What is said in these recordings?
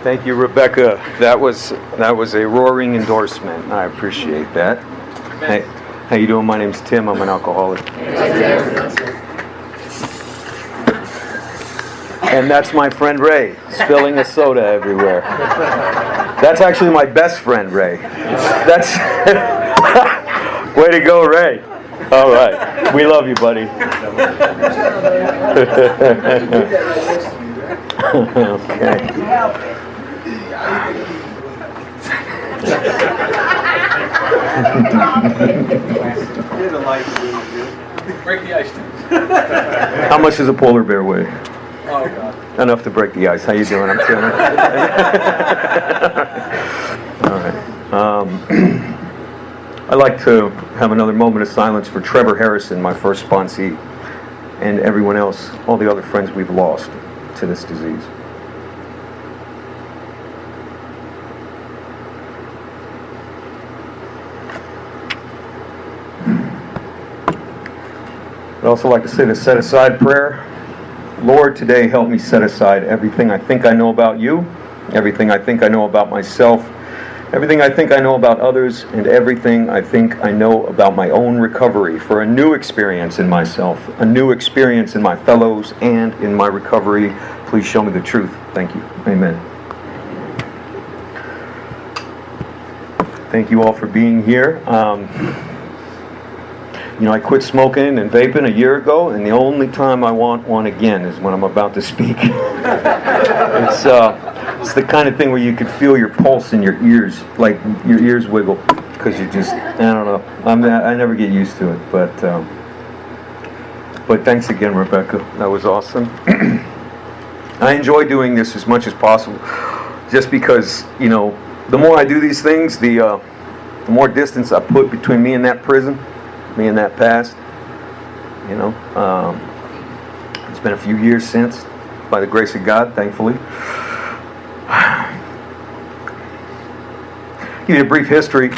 Thank you, Rebecca. That was a roaring endorsement. I appreciate that. Hey, how you doing? My name's Tim. I'm an alcoholic. And that's my friend Ray, spilling a soda everywhere. That's actually my best friend, Ray. That's way to go, Ray. All right, we love you, buddy. Okay. Break the ice. How much does a polar bear weigh? Oh, God. Enough to break the ice. How you doing? I'm feeling it. All right. I'd like to have another moment of silence for Trevor Harrison, my first sponsee, and everyone else, all the other friends we've lost to this disease. I'd also like to say the set-aside prayer. Lord, today help me set aside everything I think I know about you, everything I think I know about myself, everything I think I know about others, and everything I think I know about my own recovery for a new experience in myself, a new experience in my fellows, and in my recovery. Please show me the truth. Thank you. Amen. Thank you all for being here. I quit smoking and vaping a year ago, and the only time I want one again is when I'm about to speak. It's the kind of thing where you could feel your pulse in your ears, like your ears wiggle, because you just, I don't know. I never get used to it, but thanks again, Rebecca. That was awesome. I enjoy doing this as much as possible, just because, the more I do these things, the more distance I put between me and that prison. Me and that past, it's been a few years since, by the grace of God, thankfully. Give you a brief history.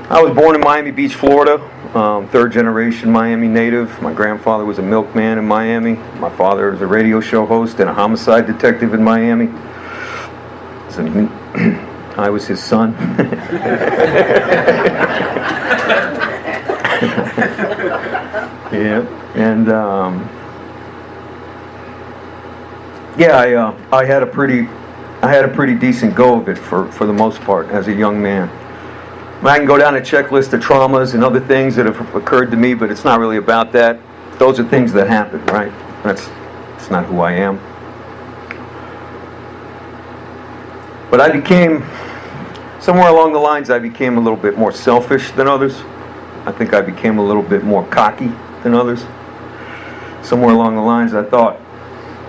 I was born in Miami Beach, Florida, third generation Miami native. My grandfather was a milkman in Miami. My father was a radio show host and a homicide detective in Miami. I was his son. Yeah, and I had a pretty decent go of it for the most part as a young man. I can go down a checklist of traumas and other things that have occurred to me, but it's not really about that. Those are things that happen, right? It's not who I am. But somewhere along the lines, I became a little bit more selfish than others. I think I became a little bit more cocky than others. Somewhere along the lines, I thought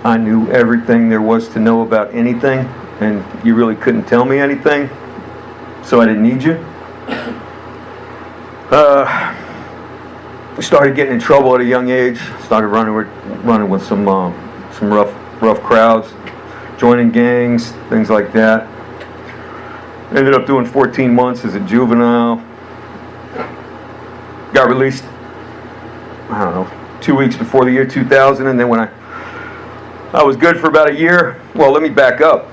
I knew everything there was to know about anything, and you really couldn't tell me anything, so I didn't need you. I started getting in trouble at a young age. Started running with some rough crowds, joining gangs, things like that. Ended up doing 14 months as a juvenile. Got released, 2 weeks before the year 2000, and then when I was good for about a year. Well, let me back up.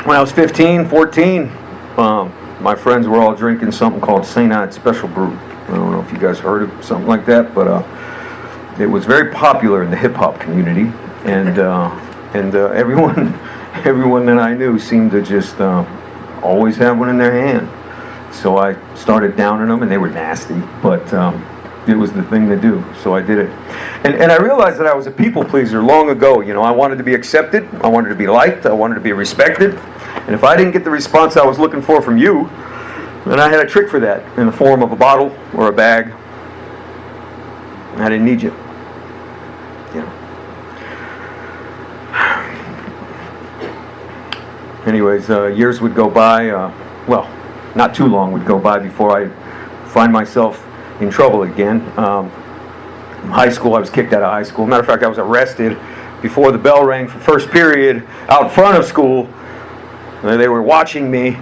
When I was 15, 14, my friends were all drinking something called St. Ides Special Brew. I don't know if you guys heard of something like that, but it was very popular in the hip-hop community, and everyone that I knew seemed to just always have one in their hand. So I started downing them, and they were nasty, but it was the thing to do, so I did it. And I realized that I was a people pleaser long ago. I wanted to be accepted, I wanted to be liked, I wanted to be respected, and if I didn't get the response I was looking for from you, then I had a trick for that in the form of a bottle or a bag. I didn't need you. Anyways, years would go by, not too long would go by before I find myself in trouble again. In high school, I was kicked out of high school. Matter of fact, I was arrested before the bell rang for first period out front of school. They were watching me.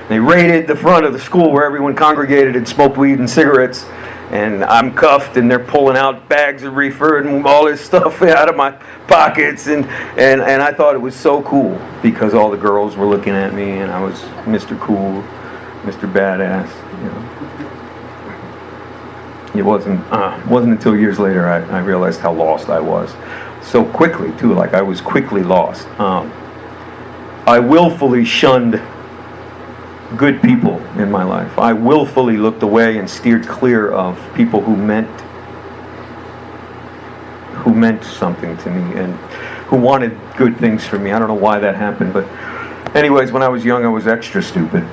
They raided the front of the school where everyone congregated and smoked weed and cigarettes. and I'm cuffed, and they're pulling out bags of reefer and all this stuff out of my pockets, and I thought it was so cool because all the girls were looking at me, and I was Mr. Cool, Mr. Badass, you know. It wasn't until years later I realized how lost I was. So quickly, too, like I was quickly lost. I willfully shunned good people in my life. I willfully looked away and steered clear of people who meant something to me and who wanted good things for me. I don't know why that happened, but anyways, when I was young, I was extra stupid.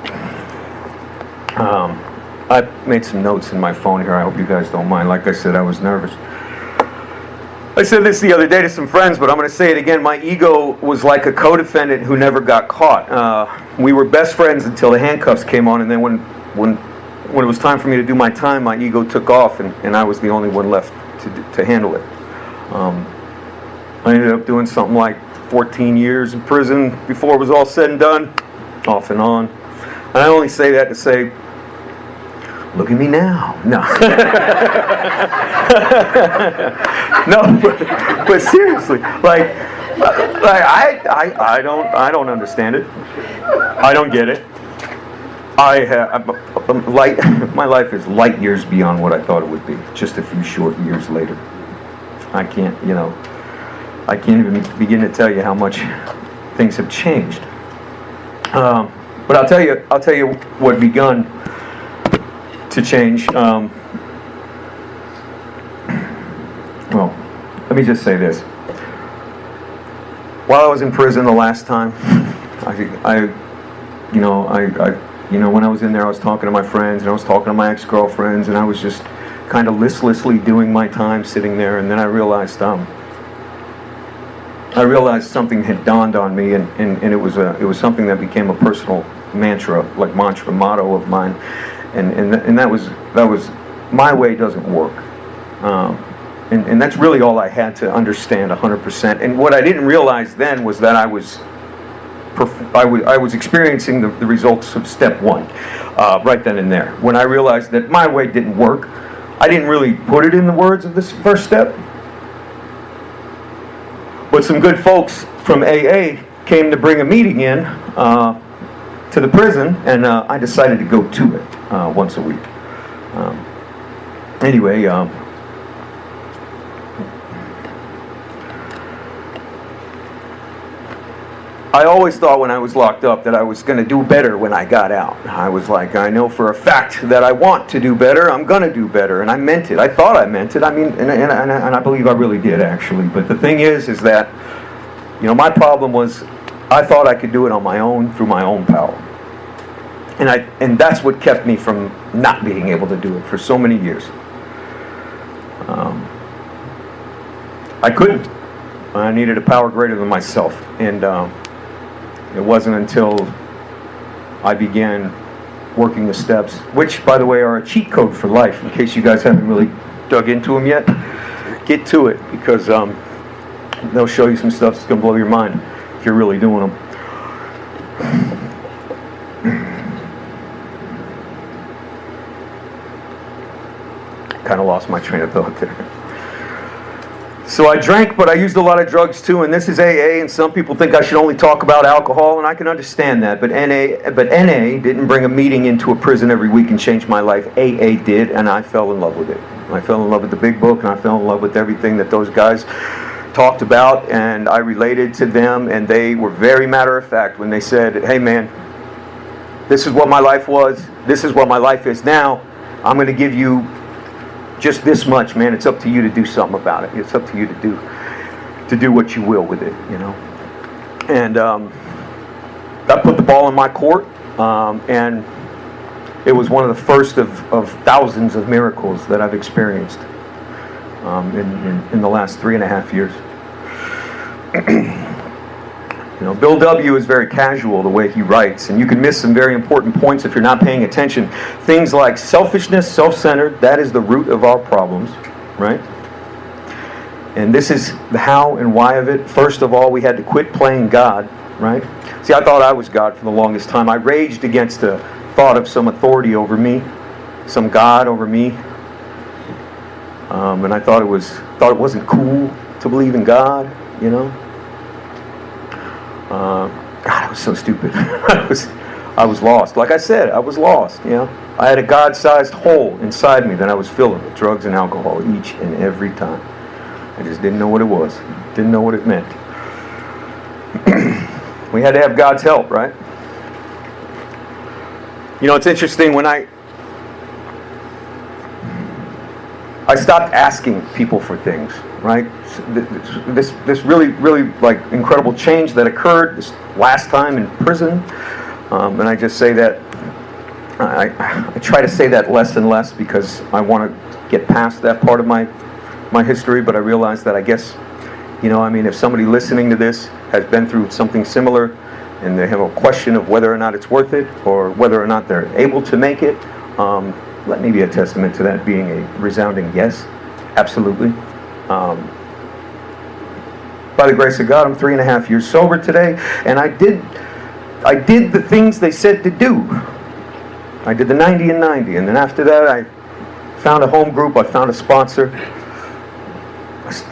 I made some notes in my phone here. I hope you guys don't mind. Like I said, I was nervous. I said this the other day to some friends, but I'm going to say it again. My ego was like a co-defendant who never got caught. We were best friends until the handcuffs came on, and then when it was time for me to do my time, my ego took off, and I was the only one left to handle it. I ended up doing something like 14 years in prison before it was all said and done, off and on. And I only say that to say, look at me now. No. No, but seriously, like I don't understand it. I don't get it. My life is light years beyond what I thought it would be. Just a few short years later, I can't even begin to tell you how much things have changed. But I'll tell you what begun to change. Well, let me just say this. While I was in prison the last time, when I was in there, I was talking to my friends, and I was talking to my ex-girlfriends, and I was just kind of listlessly doing my time sitting there, and then I realized something had dawned on me, and it was something that became a personal motto of mine, and that was my way doesn't work, and that's really all I had to understand 100%. And what I didn't realize then was that I was experiencing the results of step one, right then and there. When I realized that my way didn't work, I didn't really put it in the words of this first step. But some good folks from AA came to bring a meeting in to the prison, and I decided to go to it once a week. Anyway, I always thought when I was locked up that I was going to do better when I got out. I was like, I know for a fact that I want to do better. I'm going to do better, and I meant it. I thought I meant it. I mean, and I believe I really did, actually. But the thing is that, my problem was I thought I could do it on my own through my own power, and that's what kept me from not being able to do it for so many years. I couldn't. I needed a power greater than myself, and it wasn't until I began working the steps, which, by the way, are a cheat code for life, in case you guys haven't really dug into them yet. Get to it, because they'll show you some stuff that's going to blow your mind if you're really doing them. Kind of lost my train of thought there. So I drank, but I used a lot of drugs too, and this is AA, and some people think I should only talk about alcohol, and I can understand that, but NA didn't bring a meeting into a prison every week and change my life. AA did, and I fell in love with it. I fell in love with the big book, and I fell in love with everything that those guys talked about, and I related to them, and they were very matter of fact when they said, hey man, this is what my life was, this is what my life is now, I'm going to give you just this much, man. It's up to you to do something about it. It's up to you to do what you will with it, And that put the ball in my court, and it was one of the first of thousands of miracles that I've experienced in the last 3.5 years. Bill W. is very casual the way he writes, and you can miss some very important points if you're not paying attention. Things like selfishness, self-centered, that is the root of our problems, right? And this is the how and why of it. First of all, we had to quit playing God, right? See, I thought I was God for the longest time. I raged against the thought of some authority over me, some God over me. And I thought it wasn't cool to believe in God, you know. God, I was so stupid. I was lost. Like I said, I was lost, you know. I had a God-sized hole inside me that I was filling with drugs and alcohol each and every time. I just didn't know what it was. Didn't know what it meant. We had to have God's help, right? You know, it's interesting, when I stopped asking people for things, right? This really like incredible change that occurred this last time in prison, and I just say that I try to say that less and less because I want to get past that part of my history. But I realize that, I guess, you know, I mean, if somebody listening to this has been through something similar and they have a question of whether or not it's worth it or whether or not they're able to make it, let me be a testament to that being a resounding yes. Absolutely. By the grace of God, I'm 3.5 years sober today, and I did the things they said to do. I did the 90 and 90, and then after that I found a home group, I found a sponsor.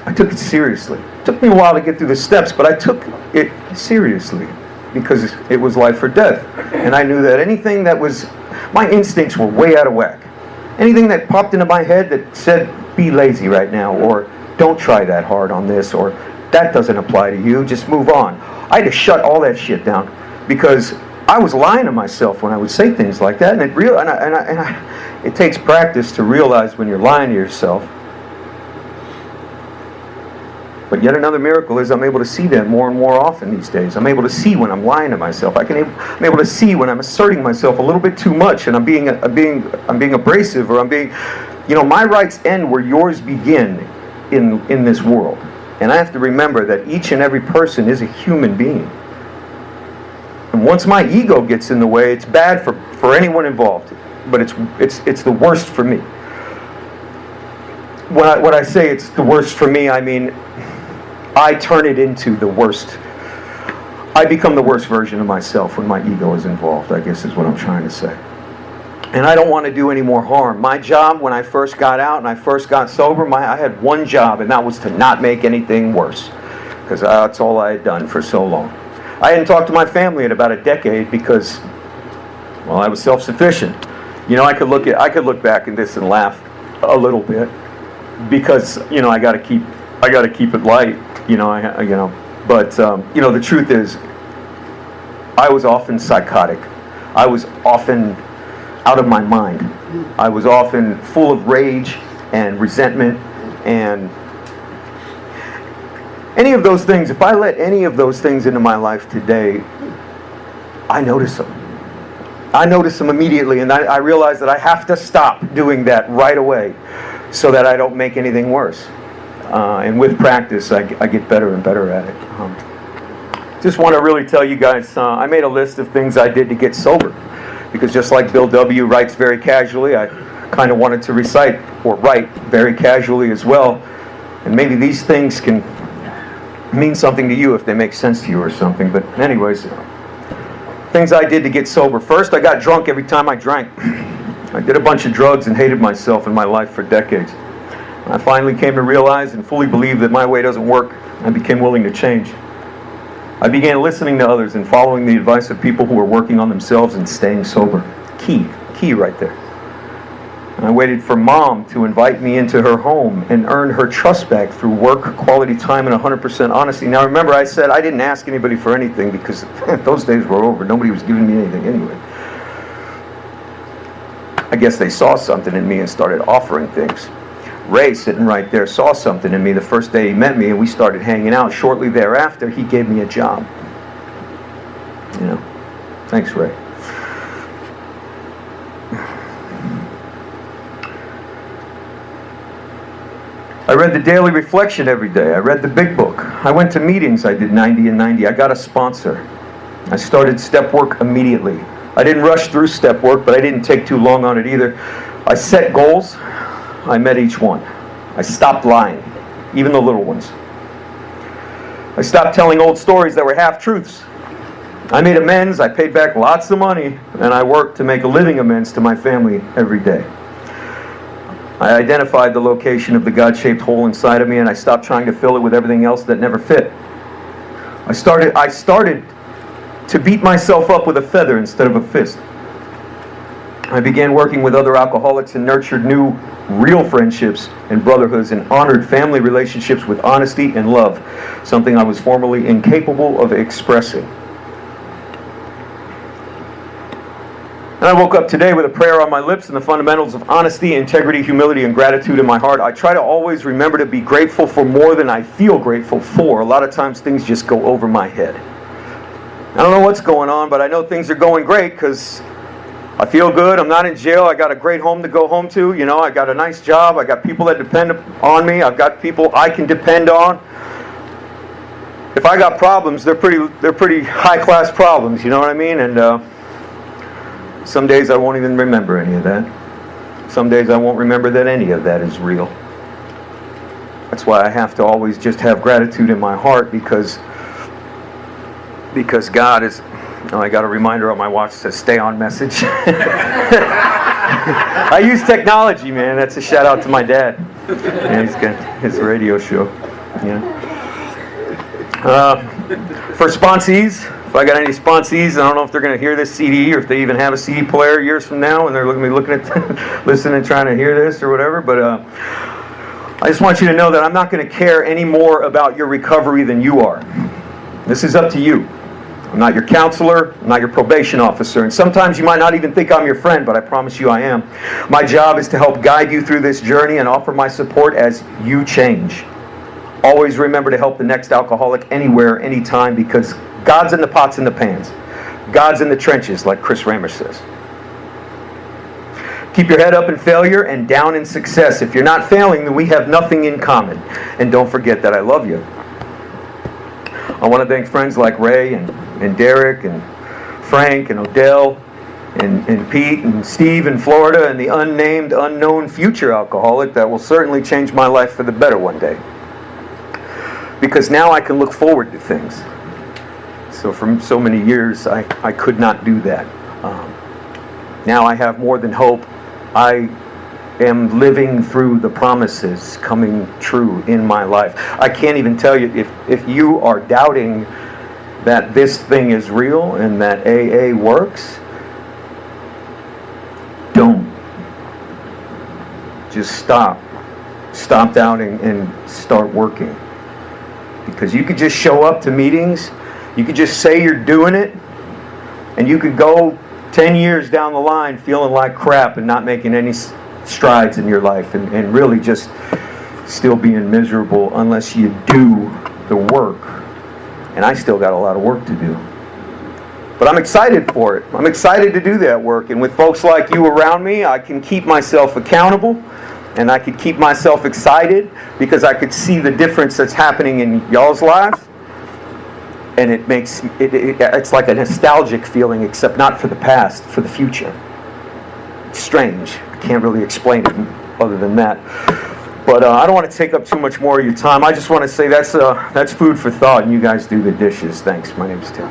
I took it seriously. It took me a while to get through the steps, but I took it seriously because it was life or death. And I knew that anything that was, my instincts were way out of whack. Anything that popped into my head that said, be lazy right now, or don't try that hard on this, or that doesn't apply to you, just move on. I had to shut all that shit down because I was lying to myself when I would say things like that, and it takes practice to realize when you're lying to yourself. But yet another miracle is I'm able to see that more and more often these days. I'm able to see when I'm lying to myself. I'm able to see when I'm asserting myself a little bit too much, and I'm being abrasive, or I'm being, you know, my rights end where yours begin in this world. And I have to remember that each and every person is a human being. And once my ego gets in the way, it's bad for anyone involved. But it's the worst for me. When I say it's the worst for me, I mean I turn it into the worst. I become the worst version of myself when my ego is involved, I guess is what I'm trying to say. And I don't want to do any more harm. My job when I first got out and I first got sober, I had one job, and that was to not make anything worse. Because that's all I had done for so long. I hadn't talked to my family in about a decade because, well, I was self-sufficient. You know, I could look back at this and laugh a little bit because, you know, I got to keep it light. You know, but you know, the truth is, I was often psychotic. I was often out of my mind. I was often full of rage and resentment, and any of those things, if I let any of those things into my life today, I notice them. I notice them immediately, and I realize that I have to stop doing that right away so that I don't make anything worse. And with practice, I get better and better at it. Just want to really tell you guys, I made a list of things I did to get sober. Because just like Bill W. writes very casually, I kind of wanted to recite or write very casually as well. And maybe these things can mean something to you if they make sense to you or something. But anyways, things I did to get sober. First, I got drunk every time I drank. I did a bunch of drugs and hated myself in my life for decades. I finally came to realize and fully believe that my way doesn't work. I became willing to change. I began listening to others and following the advice of people who were working on themselves and staying sober. Key right there. And I waited for Mom to invite me into her home and earn her trust back through work, quality time, and 100% honesty. Now remember, I said I didn't ask anybody for anything because those days were over. Nobody was giving me anything anyway. I guess they saw something in me and started offering things. Ray, sitting right there, saw something in me the first day he met me, and we started hanging out. Shortly thereafter, he gave me a job. You know, thanks, Ray. I read the Daily Reflection every day. I read the Big Book. I went to meetings. I did 90 and 90. I got a sponsor. I started step work immediately. I didn't rush through step work, but I didn't take too long on it either. I set goals. I met each one. I stopped lying, even the little ones. I stopped telling old stories that were half-truths. I made amends, I paid back lots of money, and I worked to make a living amends to my family every day. I identified the location of the God-shaped hole inside of me, and I stopped trying to fill it with everything else that never fit. I started to beat myself up with a feather instead of a fist. I began working with other alcoholics and nurtured new, real friendships and brotherhoods and honored family relationships with honesty and love, something I was formerly incapable of expressing. And I woke up today with a prayer on my lips and the fundamentals of honesty, integrity, humility, and gratitude in my heart. I try to always remember to be grateful for more than I feel grateful for. A lot of times things just go over my head. I don't know what's going on, but I know things are going great because I feel good. I'm not in jail. I got a great home to go home to. You know, I got a nice job. I got people that depend on me. I've got people I can depend on. If I got problems, they're pretty high-class problems, you know what I mean? And some days I won't even remember any of that. Some days I won't remember that any of that is real. That's why I have to always just have gratitude in my heart because God is... Oh, I got a reminder on my watch that says stay on message. I use technology, man. That's a shout out to my dad. Yeah, he's got his radio show. Yeah. For sponsees, if I got any sponsees, I don't know if they're going to hear this CD or if they even have a CD player years from now and they're going to be looking at, listening, trying to hear this or whatever. But I just want you to know that I'm not going to care any more about your recovery than you are. This is up to you. I'm not your counselor, I'm not your probation officer, and sometimes you might not even think I'm your friend, but I promise you I am. My job is to help guide you through this journey and offer my support as you change. Always remember to help the next alcoholic anywhere, anytime, because God's in the pots and the pans. God's in the trenches, like Chris Rammer says. Keep your head up in failure and down in success. If you're not failing, then we have nothing in common. And don't forget that I love you. I want to thank friends like Ray and Derek and Frank and Odell and Pete and Steve in Florida and the unnamed, unknown future alcoholic that will certainly change my life for the better one day. Because now I can look forward to things. So for so many years I could not do that. Now I have more than hope. I am living through the promises coming true in my life. I can't even tell you, if you are doubting that this thing is real and that AA works, don't. Just stop. Stop doubting and start working. Because you could just show up to meetings, you could just say you're doing it, and you could go 10 years down the line feeling like crap and not making any strides in your life and really just still being miserable unless you do the work. And I still got a lot of work to do. But I'm excited for it. I'm excited to do that work. And with folks like you around me, I can keep myself accountable and I could keep myself excited because I could see the difference that's happening in y'all's lives. And it makes it's like a nostalgic feeling, except not for the past, for the future. It's strange. I can't really explain it other than that. But I don't want to take up too much more of your time. I just want to say that's food for thought, and you guys do the dishes. Thanks. My name's Tim.